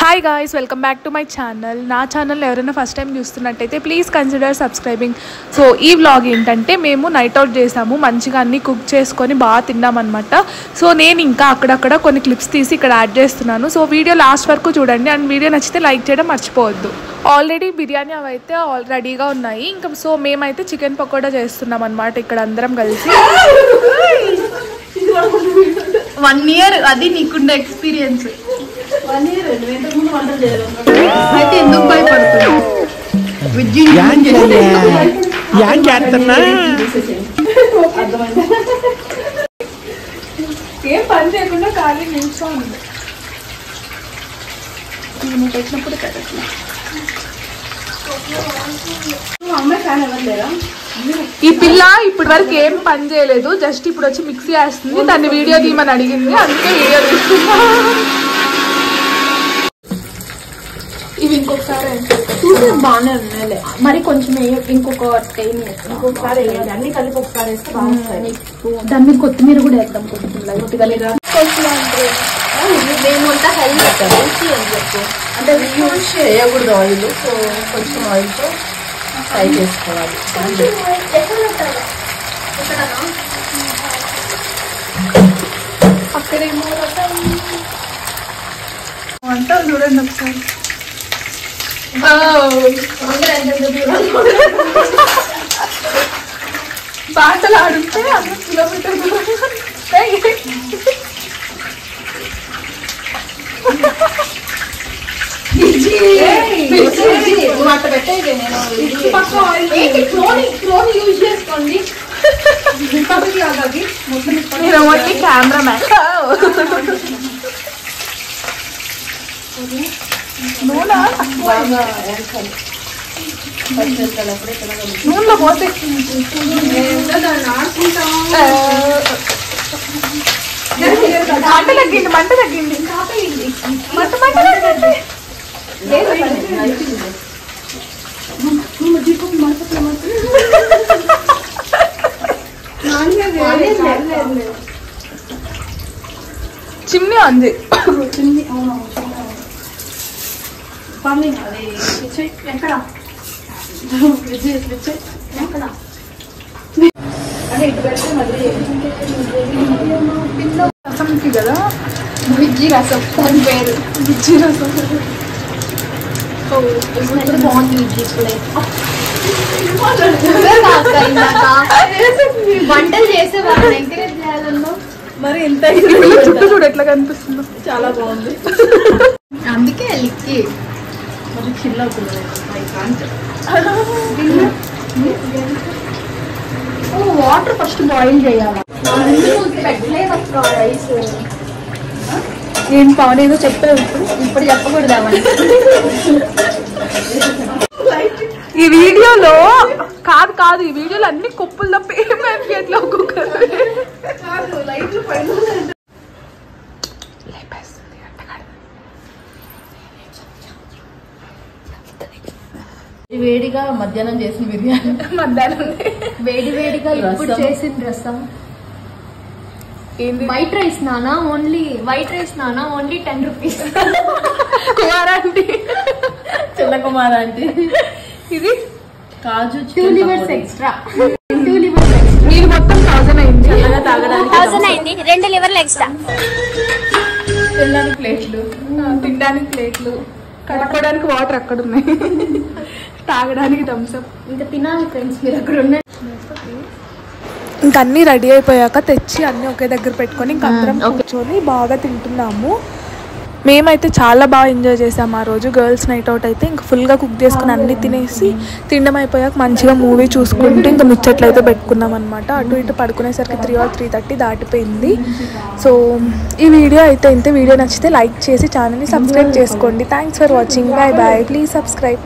Hi guys, welcome back to my channel. నా channel ఎవరైనా first time చూస్తున్నట్టయితే please consider subscribing. So ఈ vlog ఏంటంటే మేము నైట్ అవుట్ చేసాము, మంచిగా అన్నీ కుక్ చేసుకొని బాగా తిన్నామన్నమాట. సో నేను ఇంకా అక్కడక్కడ కొన్ని క్లిప్స్ తీసి ఇక్కడ యాడ్ చేస్తున్నాను. సో వీడియో లాస్ట్ వరకు చూడండి అండ్ వీడియో నచ్చితే లైక్ చేయడం మర్చిపోవద్దు. ఆల్రెడీ బిర్యానీ అవైతే రెడీగా ఉన్నాయి. ఇంకా సో మేమైతే చికెన్ పకోడా చేస్తున్నాం అన్నమాట ఇక్కడ అందరం కలిసి. 1 year అది నీకుండే ఎక్స్పీరియన్స్. 1 year ఇంతకుముందు వంటలు చేయలేదు అయితే ఎందుకు భయపడుతున్నావు? ఏం పని చేయకుండా ఖాళీ నిల్చో ఉంది. పెట్టినప్పుడు అమ్మాయి ఫ్యాన్ ఎవరు లేరా? ఈ పిల్ల ఇప్పటి వరకు ఏం పని చేయలేదు, జస్ట్ ఇప్పుడు వచ్చి మిక్సీ వేస్తుంది. దాన్ని వీడియో తీయమని అడిగింది, అందుకే వీడియో తీస్తున్నా. ఇవి ఇంకొకసారి చూసే బాగానే ఉన్నాయి, మరి కొంచెం ఇంకొకసారి వేయాలి. అన్ని కలిపి ఒకసారి వేస్తే బాగుంటుంది. దాని మీద కొత్తిమీర కూడా వేద్దాం. కొద్దిగా మేమంతా హెల్త్ అని చెప్పు, అంటే యూజ్ చేయకూడదు ఆయిల్. సో కొంచెం ఆయిల్తో ఫ్రై చేసుకోవాలి. అక్కడేమో వంటలు చూడండి ఒకసారి. పాటలు ఆడుంటే 100 కిలోమీటర్ కెమెరా మ్యాన్. నూనెలో పోతే మంట తగ్గింది, మంట తగ్గింది, మంట తగ్గింది. చిమ్నీ ఉంది. ఎక్కడ రసంకి కదా, మిర్చి రసం దాని పేరు. మిర్చి రసం బాగుంది. మిర్చి కూడా వంటలు చేసే వాళ్ళని ఎంకరేజ్ చేయాలన్నా మరి ఎంత చుట్టూ చూడు ఎట్లా కనిపిస్తుందో, చాలా బాగుంది. అందుకే లిక్కి మరి చిల్ అవుతుంది. వాటర్ ఫస్ట్ బాయిల్ చేయాలి. రైస్ ఏం పవన్ ఏదో చెప్పారు, ఇప్పుడు చెప్పకూడదామని. ఈ వీడియోలో కాదు ఈ వీడియోలో అన్ని కొప్పులు తప్ప ఏం అనిపించట్లేదు. ఒక్కొక్కరు వేడిగా మధ్యాహ్నం చేసిన బిర్యానీ, మధ్యాహ్నం వేడిగా ఇప్పుడు చేసిన రసం. వైట్ రైస్ నానా ఓన్లీ 10 రూపీస్. కుమారాంటి, చిన్న కుమారాంటి. ఇది కాజు 2 లివర్స్ ఎక్స్ట్రా. మీరు మొత్తం 1000 అయింది. తాగడానికి 1000 అయింది. 2 లివర్లు ఎక్స్ట్రా. తినడానికి ప్లేట్లు, కడుక్కోవడానికి వాటర్ అక్కడ ఉన్నాయి, తాగడానికి థమ్స్అప్. ఇంకా తినాలి ఫ్రెండ్స్, మీరు అక్కడ ఉన్నాయి. ఇంకా అన్నీ రెడీ అయిపోయాక తెచ్చి అన్నీ ఒకే దగ్గర పెట్టుకొని ఇంకా అందరం కూర్చొని బాగా తింటున్నాము. మేమైతే చాలా బాగా ఎంజాయ్ చేసాము ఆ రోజు. గర్ల్స్ నైట్ అవుట్ అయితే ఇంకా ఫుల్గా కుక్ చేసుకుని అన్నీ తినేసి తినడం అయిపోయాక మంచిగా మూవీ చూసుకుంటూ ఇంకా ముచ్చట్లయితే పెట్టుకున్నాం అనమాట. అటు ఇటు పడుకునేసరికి 3 or 3:30 దాటిపోయింది. సో ఈ వీడియో అయితే ఇంతే. వీడియో నచ్చితే లైక్ చేసి ఛానల్ని సబ్స్క్రైబ్ చేసుకోండి. Thanks for watching. Bye bye. Please subscribe.